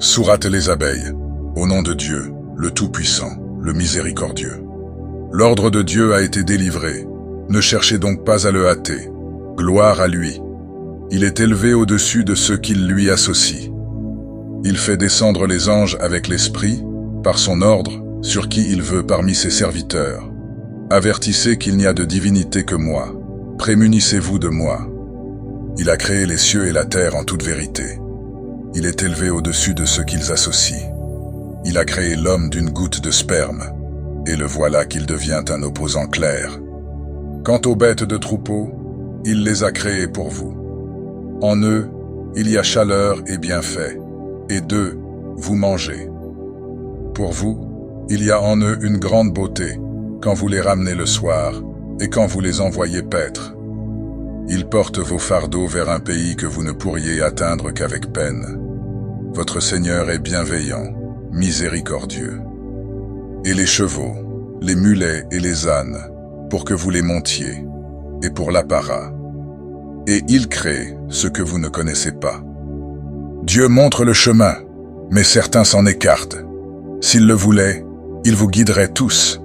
Sourate les abeilles. Au nom de Dieu, le Tout-Puissant, le Miséricordieux. L'ordre de Dieu a été délivré. Ne cherchez donc pas à le hâter. Gloire à lui. Il est élevé au-dessus de ceux qu'il lui associe. Il fait descendre les anges avec l'Esprit, par son ordre, sur qui il veut parmi ses serviteurs. Avertissez qu'il n'y a de divinité que moi. Prémunissez-vous de moi. Il a créé les cieux et la terre en toute vérité. Il est élevé au-dessus de ceux qu'ils associent. Il a créé l'homme d'une goutte de sperme, et le voilà qu'il devient un opposant clair. Quant aux bêtes de troupeau, il les a créées pour vous. En eux, il y a chaleur et bienfait, et d'eux, vous mangez. Pour vous, il y a en eux une grande beauté, quand vous les ramenez le soir, et quand vous les envoyez paître. Ils portent vos fardeaux vers un pays que vous ne pourriez atteindre qu'avec peine. Votre Seigneur est bienveillant, miséricordieux. Et les chevaux, les mulets et les ânes, pour que vous les montiez, et pour l'apparat. Et il crée ce que vous ne connaissez pas. Dieu montre le chemin, mais certains s'en écartent. S'il le voulait, il vous guiderait tous.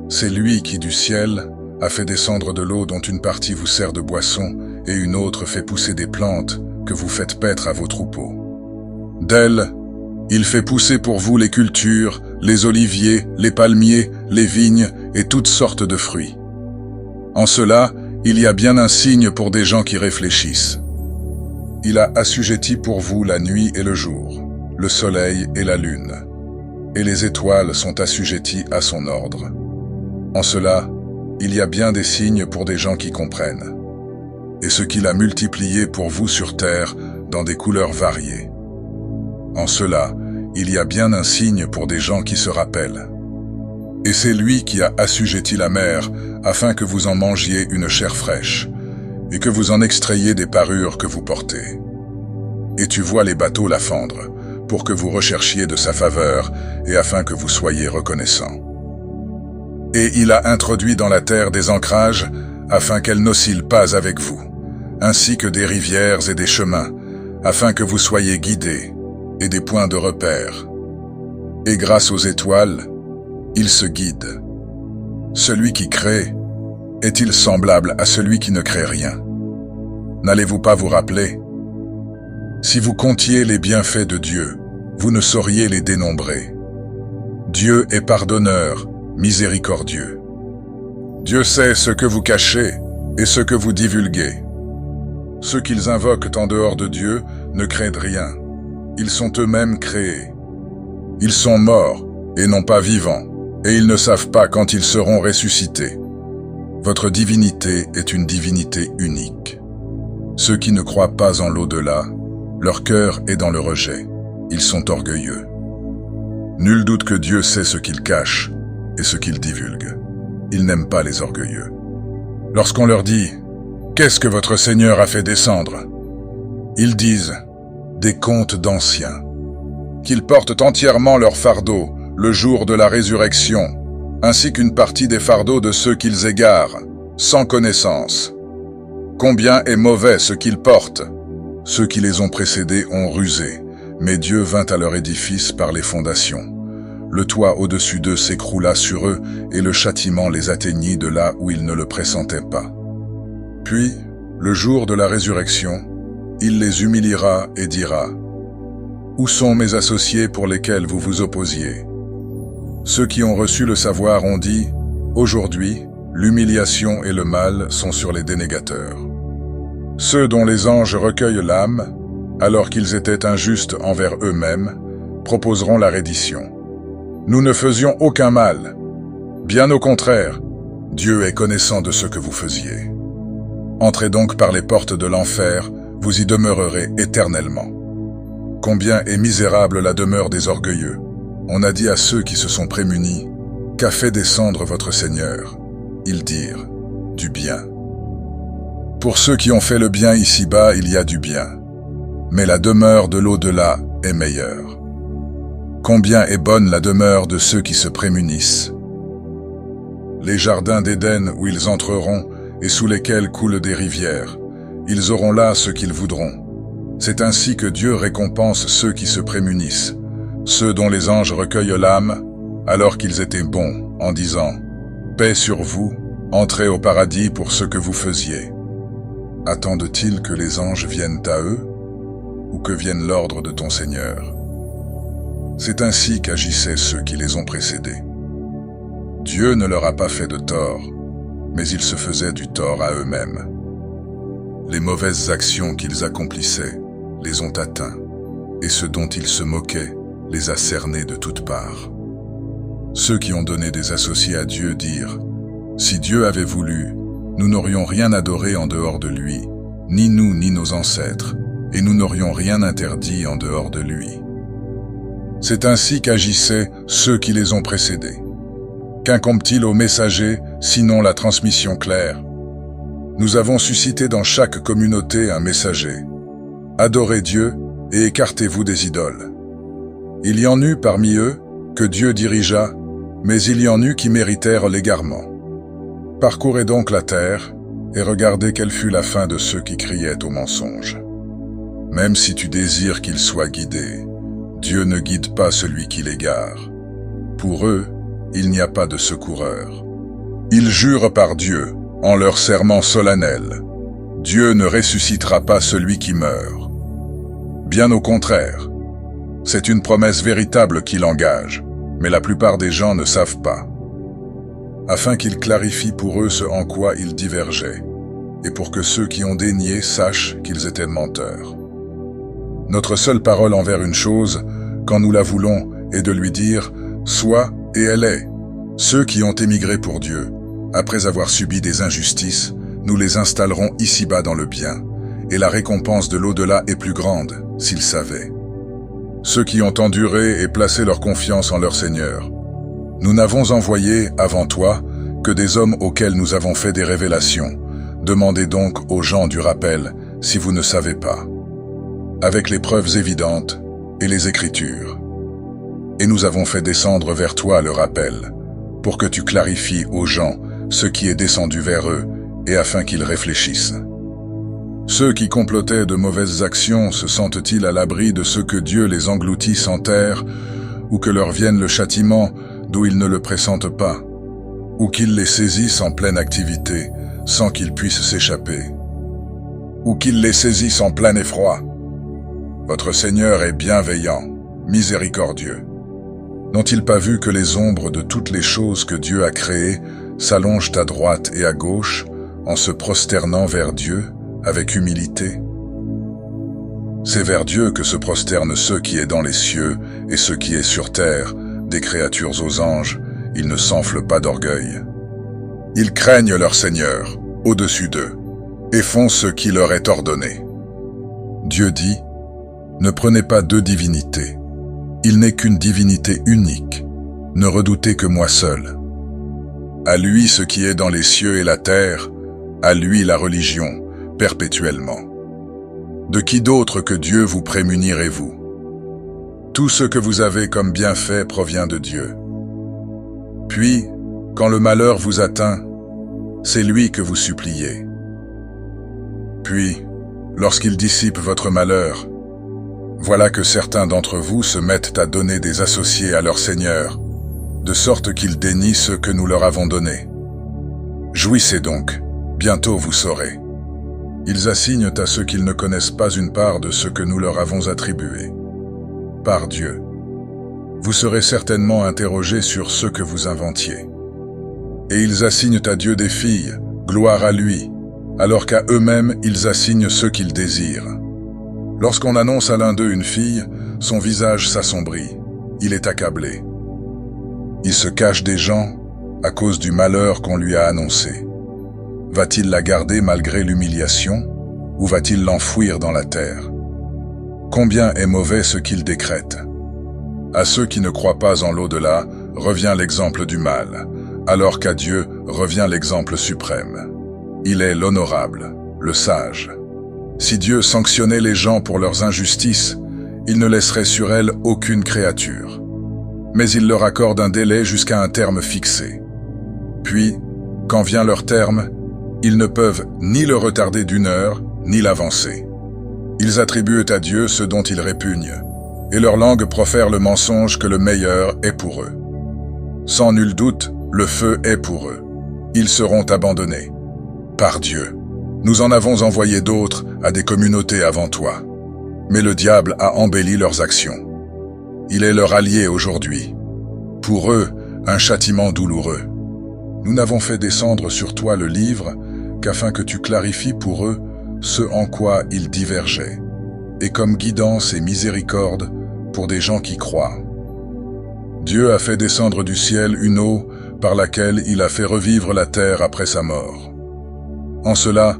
C'est lui qui, du ciel, a fait descendre de l'eau dont une partie vous sert de boisson et une autre fait pousser des plantes que vous faites paître à vos troupeaux. D'elle, il fait pousser pour vous les cultures, les oliviers, les palmiers, les vignes et toutes sortes de fruits. En cela, il y a bien un signe pour des gens qui réfléchissent. Il a assujetti pour vous la nuit et le jour, le soleil et la lune, et les étoiles sont assujetties à son ordre. En cela, il y a bien des signes pour des gens qui comprennent. Et ce qu'il a multiplié pour vous sur terre dans des couleurs variées. En cela, il y a bien un signe pour des gens qui se rappellent. Et c'est lui qui a assujetti la mer afin que vous en mangiez une chair fraîche et que vous en extrayiez des parures que vous portez. Et tu vois les bateaux la fendre pour que vous recherchiez de sa faveur et afin que vous soyez reconnaissants. Et il a introduit dans la terre des ancrages, afin qu'elle n'oscille pas avec vous, ainsi que des rivières et des chemins, afin que vous soyez guidés, et des points de repère. Et grâce aux étoiles, il se guide. Celui qui crée, est-il semblable à celui qui ne crée rien? N'allez-vous pas vous rappeler? Si vous comptiez les bienfaits de Dieu, vous ne sauriez les dénombrer. Dieu est pardonneur, miséricordieux. Dieu sait ce que vous cachez et ce que vous divulguez. Ceux qu'ils invoquent en dehors de Dieu ne craignent rien. Ils sont eux-mêmes créés. Ils sont morts et non pas vivants, et ils ne savent pas quand ils seront ressuscités. Votre divinité est une divinité unique. Ceux qui ne croient pas en l'au-delà, leur cœur est dans le rejet. Ils sont orgueilleux. Nul doute que Dieu sait ce qu'ils cachent et ce qu'ils divulguent. Ils n'aiment pas les orgueilleux. Lorsqu'on leur dit « Qu'est-ce que votre Seigneur a fait descendre ?» Ils disent « Des contes d'anciens, qu'ils portent entièrement leur fardeau le jour de la résurrection, ainsi qu'une partie des fardeaux de ceux qu'ils égarent, sans connaissance. Combien est mauvais ce qu'ils portent. Ceux qui les ont précédés ont rusé, mais Dieu vint à leur édifice par les fondations. Le toit au-dessus d'eux s'écroula sur eux, et le châtiment les atteignit de là où ils ne le pressentaient pas. Puis, le jour de la résurrection, il les humiliera et dira « Où sont mes associés pour lesquels vous vous opposiez ?» Ceux qui ont reçu le savoir ont dit « Aujourd'hui, l'humiliation et le mal sont sur les dénégateurs. » Ceux dont les anges recueillent l'âme, alors qu'ils étaient injustes envers eux-mêmes, proposeront la reddition. Nous ne faisions aucun mal. Bien au contraire, Dieu est connaissant de ce que vous faisiez. Entrez donc par les portes de l'enfer, vous y demeurerez éternellement. Combien est misérable la demeure des orgueilleux. On a dit à ceux qui se sont prémunis, « Qu'a fait descendre votre Seigneur ?» Ils dirent, « Du bien. » Pour ceux qui ont fait le bien ici-bas, il y a du bien. Mais la demeure de l'au-delà est meilleure. Combien est bonne la demeure de ceux qui se prémunissent. Les jardins d'Éden où ils entreront et sous lesquels coulent des rivières, ils auront là ce qu'ils voudront. C'est ainsi que Dieu récompense ceux qui se prémunissent, ceux dont les anges recueillent l'âme, alors qu'ils étaient bons, en disant « Paix sur vous, entrez au paradis pour ce que vous faisiez. » Attendent-ils que les anges viennent à eux, ou que vienne l'ordre de ton Seigneur? C'est ainsi qu'agissaient ceux qui les ont précédés. Dieu ne leur a pas fait de tort, mais ils se faisaient du tort à eux-mêmes. Les mauvaises actions qu'ils accomplissaient les ont atteints, et ce dont ils se moquaient les a cernés de toutes parts. Ceux qui ont donné des associés à Dieu dirent « Si Dieu avait voulu, nous n'aurions rien adoré en dehors de lui, ni nous ni nos ancêtres, et nous n'aurions rien interdit en dehors de lui. » C'est ainsi qu'agissaient ceux qui les ont précédés. Qu'incombe-t-il aux messagers, sinon la transmission claire? Nous avons suscité dans chaque communauté un messager. Adorez Dieu et écartez-vous des idoles. Il y en eut parmi eux que Dieu dirigea, mais il y en eut qui méritèrent l'égarement. Parcourez donc la terre et regardez quelle fut la fin de ceux qui criaient au mensonge. Même si tu désires qu'ils soient guidés, Dieu ne guide pas celui qui l'égare. Pour eux, il n'y a pas de secoureur. Ils jurent par Dieu, en leur serment solennel. Dieu ne ressuscitera pas celui qui meurt. Bien au contraire, c'est une promesse véritable qu'il engage, mais la plupart des gens ne savent pas. Afin qu'il clarifie pour eux ce en quoi ils divergeaient, et pour que ceux qui ont dénié sachent qu'ils étaient menteurs. Notre seule parole envers une chose, quand nous la voulons, est de lui dire « Sois et elle est ». Ceux qui ont émigré pour Dieu, après avoir subi des injustices, nous les installerons ici-bas dans le bien, et la récompense de l'au-delà est plus grande, s'ils savaient. Ceux qui ont enduré et placé leur confiance en leur Seigneur. Nous n'avons envoyé, avant toi, que des hommes auxquels nous avons fait des révélations. Demandez donc aux gens du rappel, si vous ne savez pas. Avec les preuves évidentes et les Écritures. Et nous avons fait descendre vers toi le rappel, pour que tu clarifies aux gens ce qui est descendu vers eux, et afin qu'ils réfléchissent. Ceux qui complotaient de mauvaises actions se sentent-ils à l'abri de ce que Dieu les engloutisse en terre, ou que leur vienne le châtiment d'où ils ne le pressentent pas, ou qu'il les saisisse en pleine activité, sans qu'ils puissent s'échapper, ou qu'il les saisisse en plein effroi? Votre Seigneur est bienveillant, miséricordieux. N'ont-ils pas vu que les ombres de toutes les choses que Dieu a créées s'allongent à droite et à gauche en se prosternant vers Dieu avec humilité? C'est vers Dieu que se prosternent ceux qui est dans les cieux et ceux qui est sur terre, des créatures aux anges, ils ne s'enflent pas d'orgueil. Ils craignent leur Seigneur, au-dessus d'eux, et font ce qui leur est ordonné. Dieu dit, ne prenez pas deux divinités. Il n'est qu'une divinité unique. Ne redoutez que moi seul. À lui ce qui est dans les cieux et la terre, à lui la religion, perpétuellement. De qui d'autre que Dieu vous prémunirez-vous? Tout ce que vous avez comme bienfait provient de Dieu. Puis, quand le malheur vous atteint, c'est lui que vous suppliez. Puis, lorsqu'il dissipe votre malheur, voilà que certains d'entre vous se mettent à donner des associés à leur Seigneur, de sorte qu'ils dénient ce que nous leur avons donné. Jouissez donc, bientôt vous saurez. Ils assignent à ceux qu'ils ne connaissent pas une part de ce que nous leur avons attribué. Par Dieu. Vous serez certainement interrogés sur ce que vous inventiez. Et ils assignent à Dieu des filles, gloire à lui, alors qu'à eux-mêmes ils assignent ceux qu'ils désirent. Lorsqu'on annonce à l'un d'eux une fille, son visage s'assombrit, il est accablé. Il se cache des gens à cause du malheur qu'on lui a annoncé. Va-t-il la garder malgré l'humiliation, ou va-t-il l'enfouir dans la terre? Combien est mauvais ce qu'il décrète. À ceux qui ne croient pas en l'au-delà, revient l'exemple du mal, alors qu'à Dieu revient l'exemple suprême. Il est l'honorable, le sage. Si Dieu sanctionnait les gens pour leurs injustices, il ne laisserait sur elles aucune créature. Mais il leur accorde un délai jusqu'à un terme fixé. Puis, quand vient leur terme, ils ne peuvent ni le retarder d'1 heure, ni l'avancer. Ils attribuent à Dieu ce dont ils répugnent, et leur langue profère le mensonge que le meilleur est pour eux. Sans nul doute, le feu est pour eux. Ils seront abandonnés. Par Dieu, nous en avons envoyé d'autres à des communautés avant toi. Mais le diable a embelli leurs actions. Il est leur allié aujourd'hui. Pour eux, un châtiment douloureux. Nous n'avons fait descendre sur toi le livre qu'afin que tu clarifies pour eux ce en quoi ils divergeaient, et comme guidance et miséricorde pour des gens qui croient. Dieu a fait descendre du ciel une eau par laquelle il a fait revivre la terre après sa mort. En cela,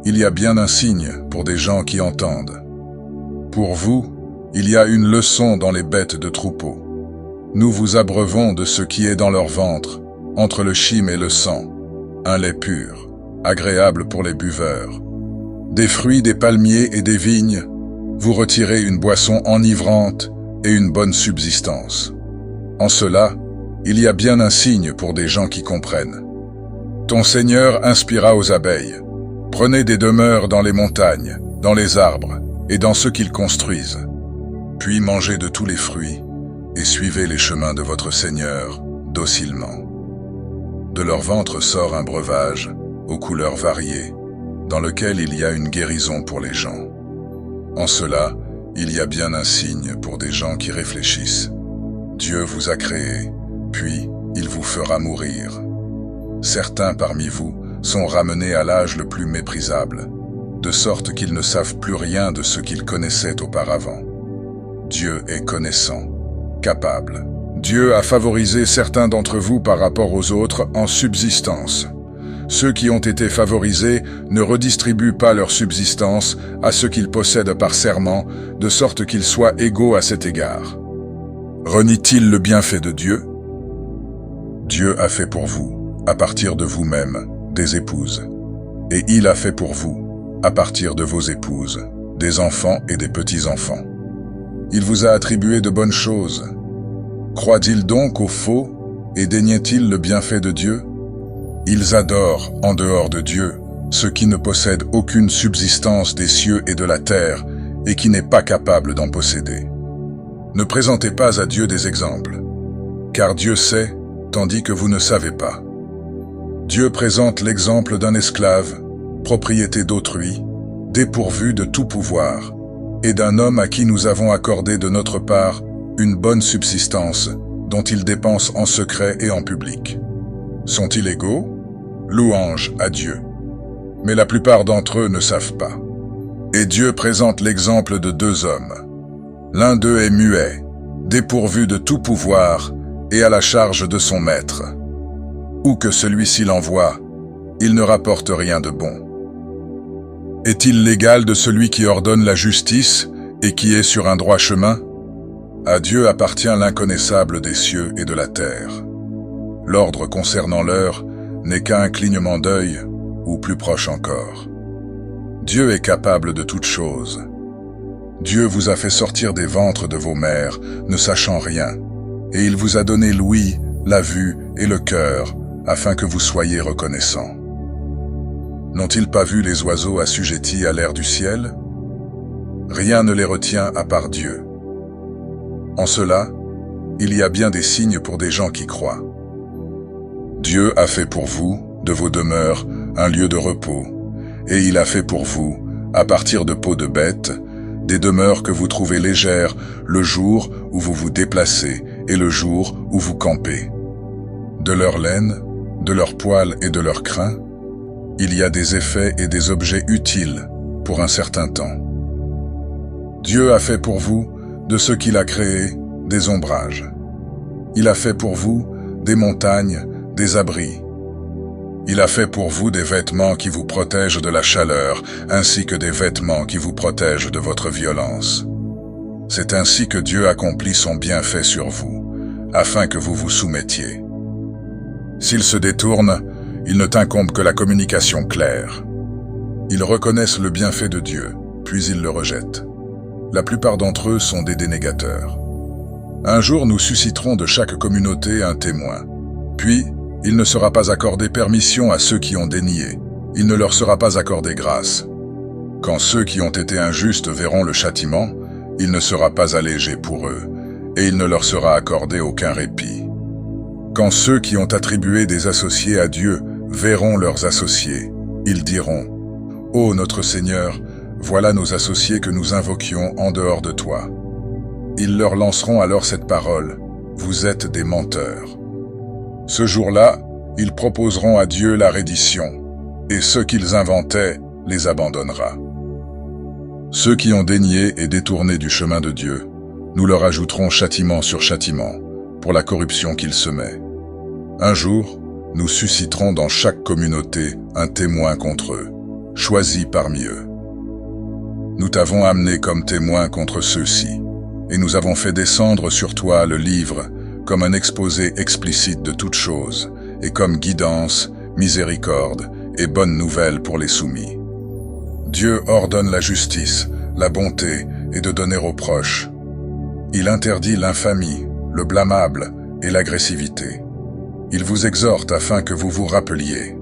il y a bien un signe pour des gens qui entendent. Pour vous, il y a une leçon dans les bêtes de troupeau. Nous vous abreuvons de ce qui est dans leur ventre, entre le chyme et le sang, un lait pur, agréable pour les buveurs. Des fruits des palmiers et des vignes, vous retirez une boisson enivrante et une bonne subsistance. En cela, il y a bien un signe pour des gens qui comprennent. Ton Seigneur inspira aux abeilles. Prenez des demeures dans les montagnes, dans les arbres et dans ceux qu'ils construisent. Puis mangez de tous les fruits et suivez les chemins de votre Seigneur docilement. De leur ventre sort un breuvage aux couleurs variées, dans lequel il y a une guérison pour les gens. En cela, il y a bien un signe pour des gens qui réfléchissent. Dieu vous a créé, puis il vous fera mourir. Certains parmi vous sont ramenés à l'âge le plus méprisable, de sorte qu'ils ne savent plus rien de ce qu'ils connaissaient auparavant. Dieu est connaissant, capable. Dieu a favorisé certains d'entre vous par rapport aux autres en subsistance. Ceux qui ont été favorisés ne redistribuent pas leur subsistance à ceux qu'ils possèdent par serment, de sorte qu'ils soient égaux à cet égard. Renie-t-il le bienfait de Dieu? Dieu a fait pour vous, à partir de vous-même, des épouses. Et il a fait pour vous, à partir de vos épouses, des enfants et des petits-enfants. Il vous a attribué de bonnes choses. Croit-il donc au faux et déniait-il le bienfait de Dieu? Ils adorent, en dehors de Dieu, ceux qui ne possèdent aucune subsistance des cieux et de la terre et qui n'est pas capable d'en posséder. Ne présentez pas à Dieu des exemples, car Dieu sait, tandis que vous ne savez pas. Dieu présente l'exemple d'un esclave, propriété d'autrui, dépourvu de tout pouvoir, et d'un homme à qui nous avons accordé de notre part une bonne subsistance dont il dépense en secret et en public. Sont-ils égaux? Louange à Dieu. Mais la plupart d'entre eux ne savent pas. Et Dieu présente l'exemple de deux hommes. L'un d'eux est muet, dépourvu de tout pouvoir et à la charge de son maître. Où que celui-ci l'envoie, il ne rapporte rien de bon. Est-il l'égal de celui qui ordonne la justice et qui est sur un droit chemin? À Dieu appartient l'inconnaissable des cieux et de la terre. L'ordre concernant l'heure n'est qu'un clignement d'œil, ou plus proche encore. Dieu est capable de toutes choses. Dieu vous a fait sortir des ventres de vos mères, ne sachant rien, et il vous a donné l'ouïe, la vue et le cœur, afin que vous soyez reconnaissants. N'ont-ils pas vu les oiseaux assujettis à l'air du ciel? Rien ne les retient à part Dieu. En cela, il y a bien des signes pour des gens qui croient. Dieu a fait pour vous, de vos demeures, un lieu de repos, et il a fait pour vous, à partir de peaux de bêtes, des demeures que vous trouvez légères le jour où vous vous déplacez et le jour où vous campez. De leur laine, de leurs poils et de leurs crins, il y a des effets et des objets utiles pour un certain temps. Dieu a fait pour vous, de ce qu'il a créé, des ombrages. Il a fait pour vous des montagnes, des abris. Il a fait pour vous des vêtements qui vous protègent de la chaleur, ainsi que des vêtements qui vous protègent de votre violence. C'est ainsi que Dieu accomplit son bienfait sur vous, afin que vous vous soumettiez. S'ils se détournent, il ne t'incombe que la communication claire. Ils reconnaissent le bienfait de Dieu, puis ils le rejettent. La plupart d'entre eux sont des dénégateurs. Un jour, nous susciterons de chaque communauté un témoin. Puis, il ne sera pas accordé permission à ceux qui ont dénié. Il ne leur sera pas accordé grâce. Quand ceux qui ont été injustes verront le châtiment, il ne sera pas allégé pour eux, et il ne leur sera accordé aucun répit. Quand ceux qui ont attribué des associés à Dieu verront leurs associés, ils diront « Ô notre Seigneur, voilà nos associés que nous invoquions en dehors de toi. » Ils leur lanceront alors cette parole « Vous êtes des menteurs. » Ce jour-là, ils proposeront à Dieu la reddition, et ce qu'ils inventaient les abandonnera. Ceux qui ont dénié et détourné du chemin de Dieu, nous leur ajouterons châtiment sur châtiment, pour la corruption qu'ils semaient. Un jour, nous susciterons dans chaque communauté un témoin contre eux, choisi parmi eux. Nous t'avons amené comme témoin contre ceux-ci, et nous avons fait descendre sur toi le livre comme un exposé explicite de toutes choses, et comme guidance, miséricorde et bonne nouvelle pour les soumis. Dieu ordonne la justice, la bonté et de donner aux proches. Il interdit l'infamie, le blâmable et l'agressivité. Il vous exhorte afin que vous vous rappeliez.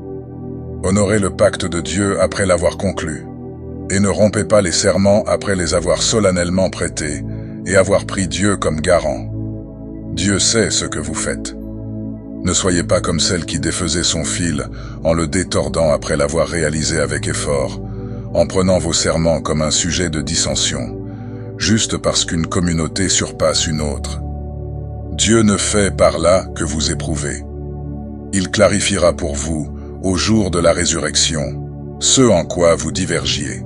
Honorez le pacte de Dieu après l'avoir conclu, et ne rompez pas les serments après les avoir solennellement prêtés et avoir pris Dieu comme garant. Dieu sait ce que vous faites. Ne soyez pas comme celle qui défaisait son fil en le détordant après l'avoir réalisé avec effort, en prenant vos serments comme un sujet de dissension, juste parce qu'une communauté surpasse une autre. Dieu ne fait par là que vous éprouvez. Il clarifiera pour vous, au jour de la résurrection, ce en quoi vous divergiez.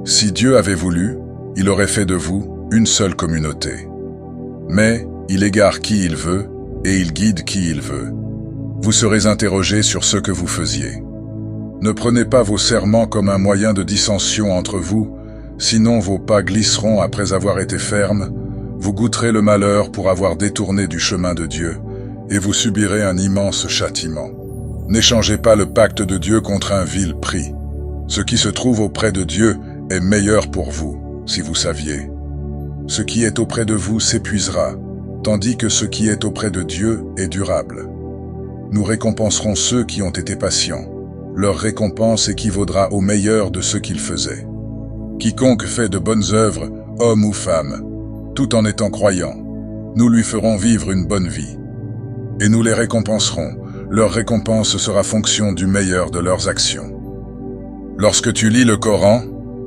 Si Dieu avait voulu, il aurait fait de vous une seule communauté. Mais il égare qui il veut, et il guide qui il veut. Vous serez interrogés sur ce que vous faisiez. Ne prenez pas vos serments comme un moyen de dissension entre vous, sinon vos pas glisseront après avoir été fermes, vous goûterez le malheur pour avoir détourné du chemin de Dieu, et vous subirez un immense châtiment. N'échangez pas le pacte de Dieu contre un vil prix. Ce qui se trouve auprès de Dieu est meilleur pour vous, si vous saviez. Ce qui est auprès de vous s'épuisera, tandis que ce qui est auprès de Dieu est durable. Nous récompenserons ceux qui ont été patients. Leur récompense équivaudra au meilleur de ce qu'ils faisaient. Quiconque fait de bonnes œuvres, homme ou femme, tout en étant croyant, nous lui ferons vivre une bonne vie. Et nous les récompenserons, leur récompense sera fonction du meilleur de leurs actions. Lorsque tu lis le Coran,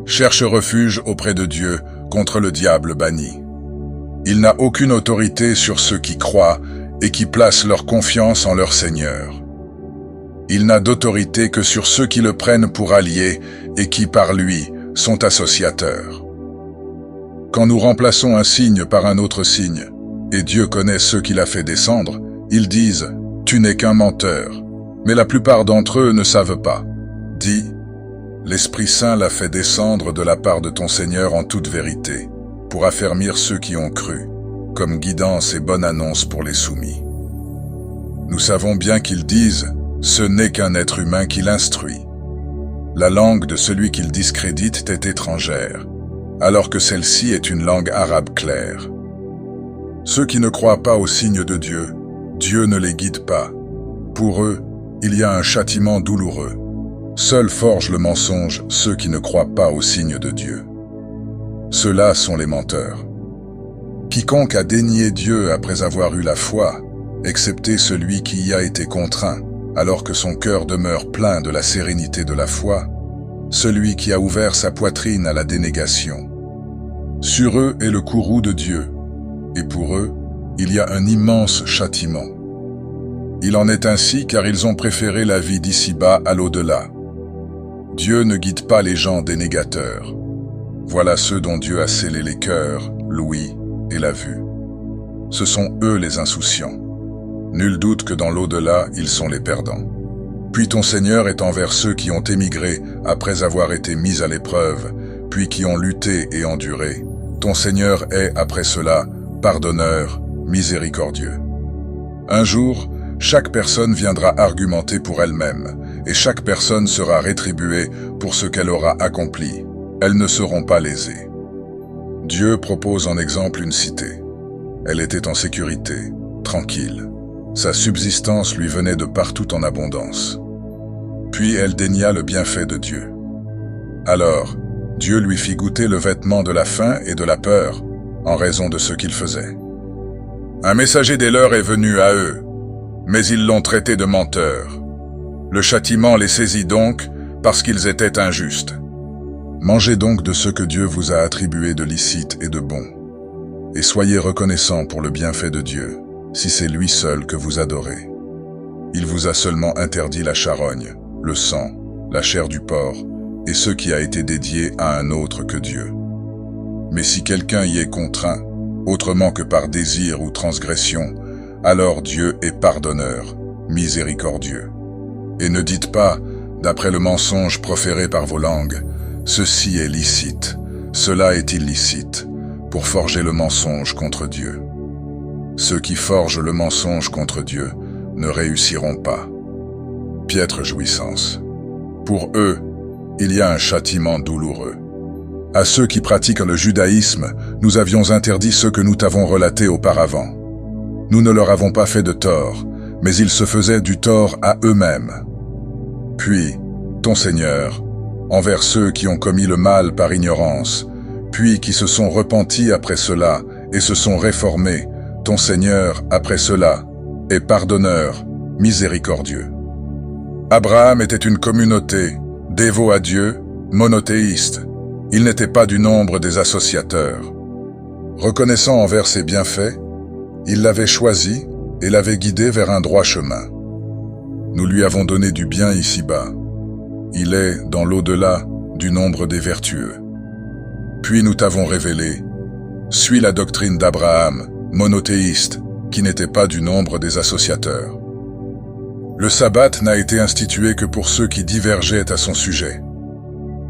cherche refuge auprès de Dieu contre le diable banni. Il n'a aucune autorité sur ceux qui croient et qui placent leur confiance en leur Seigneur. Il n'a d'autorité que sur ceux qui le prennent pour allié et qui, par lui, sont associateurs. Quand nous remplaçons un signe par un autre signe, et Dieu connaît ceux qu'il a fait descendre, ils disent « Tu n'es qu'un menteur ». Mais la plupart d'entre eux ne savent pas. Dis « L'Esprit Saint l'a fait descendre de la part de ton Seigneur en toute vérité, pour affermir ceux qui ont cru, comme guidance et bonne annonce pour les soumis. » Nous savons bien qu'ils disent « Ce n'est qu'un être humain qui l'instruit ». La langue de celui qu'ils discréditent est étrangère, alors que celle-ci est une langue arabe claire. Ceux qui ne croient pas au signe de Dieu, Dieu ne les guide pas. Pour eux, il y a un châtiment douloureux. Seuls forgent le mensonge ceux qui ne croient pas au signe de Dieu. Ceux-là sont les menteurs. Quiconque a dénié Dieu après avoir eu la foi, excepté celui qui y a été contraint, alors que son cœur demeure plein de la sérénité de la foi, celui qui a ouvert sa poitrine à la dénégation. Sur eux est le courroux de Dieu, et pour eux, il y a un immense châtiment. Il en est ainsi car ils ont préféré la vie d'ici-bas à l'au-delà. Dieu ne guide pas les gens dénégateurs. Voilà ceux dont Dieu a scellé les cœurs, l'ouïe et la vue. Ce sont eux les insouciants. Nul doute que dans l'au-delà, ils sont les perdants. Puis ton Seigneur est envers ceux qui ont émigré après avoir été mis à l'épreuve, puis qui ont lutté et enduré. Ton Seigneur est, après cela, pardonneur, miséricordieux. Un jour, chaque personne viendra argumenter pour elle-même, et chaque personne sera rétribuée pour ce qu'elle aura accompli. Elles ne seront pas lésées. Dieu propose en exemple une cité. Elle était en sécurité, tranquille. Sa subsistance lui venait de partout en abondance. Puis elle dénia le bienfait de Dieu. Alors, Dieu lui fit goûter le vêtement de la faim et de la peur, en raison de ce qu'il faisait. Un messager des leurs est venu à eux, mais ils l'ont traité de menteur. Le châtiment les saisit donc, parce qu'ils étaient injustes. Mangez donc de ce que Dieu vous a attribué de licite et de bon, et soyez reconnaissants pour le bienfait de Dieu, si c'est lui seul que vous adorez. Il vous a seulement interdit la charogne, le sang, la chair du porc, et ce qui a été dédié à un autre que Dieu. Mais si quelqu'un y est contraint, autrement que par désir ou transgression, alors Dieu est pardonneur, miséricordieux. Et ne dites pas, d'après le mensonge proféré par vos langues, « Ceci est licite, cela est illicite », pour forger le mensonge contre Dieu. Ceux qui forgent le mensonge contre Dieu ne réussiront pas. Piètre jouissance. Pour eux, il y a un châtiment douloureux. À ceux qui pratiquent le judaïsme, nous avions interdit ce que nous t'avons relaté auparavant. Nous ne leur avons pas fait de tort, mais ils se faisaient du tort à eux-mêmes. Puis, ton Seigneur, envers ceux qui ont commis le mal par ignorance, puis qui se sont repentis après cela et se sont réformés, ton Seigneur, après cela, est pardonneur, miséricordieux. Abraham était une communauté, dévot à Dieu, monothéiste. Il n'était pas du nombre des associateurs. Reconnaissant envers ses bienfaits, il l'avait choisi et l'avait guidé vers un droit chemin. Nous lui avons donné du bien ici-bas. Il est, dans l'au-delà, du nombre des vertueux. Puis nous t'avons révélé, suis la doctrine d'Abraham, monothéiste, qui n'était pas du nombre des associateurs. Le sabbat n'a été institué que pour ceux qui divergeaient à son sujet.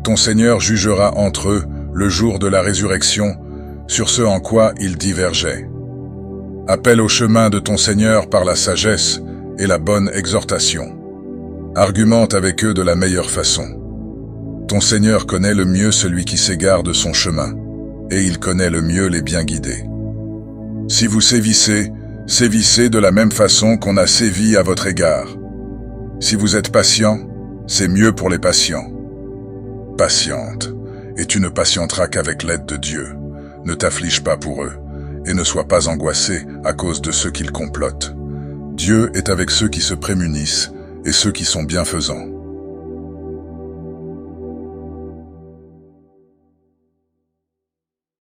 Ton Seigneur jugera entre eux, le jour de la résurrection, sur ce en quoi ils divergeaient. Appelle au chemin de ton Seigneur par la sagesse et la bonne exhortation. Argumente avec eux de la meilleure façon. Ton Seigneur connaît le mieux celui qui s'égare de son chemin, et il connaît le mieux les bien guidés. Si vous sévissez, sévissez de la même façon qu'on a sévi à votre égard. Si vous êtes patient, c'est mieux pour les patients. Patiente, et tu ne patienteras qu'avec l'aide de Dieu. Ne t'afflige pas pour eux, et ne sois pas angoissé à cause de ceux qu'ils complotent. Dieu est avec ceux qui se prémunissent et ceux qui sont bienfaisants.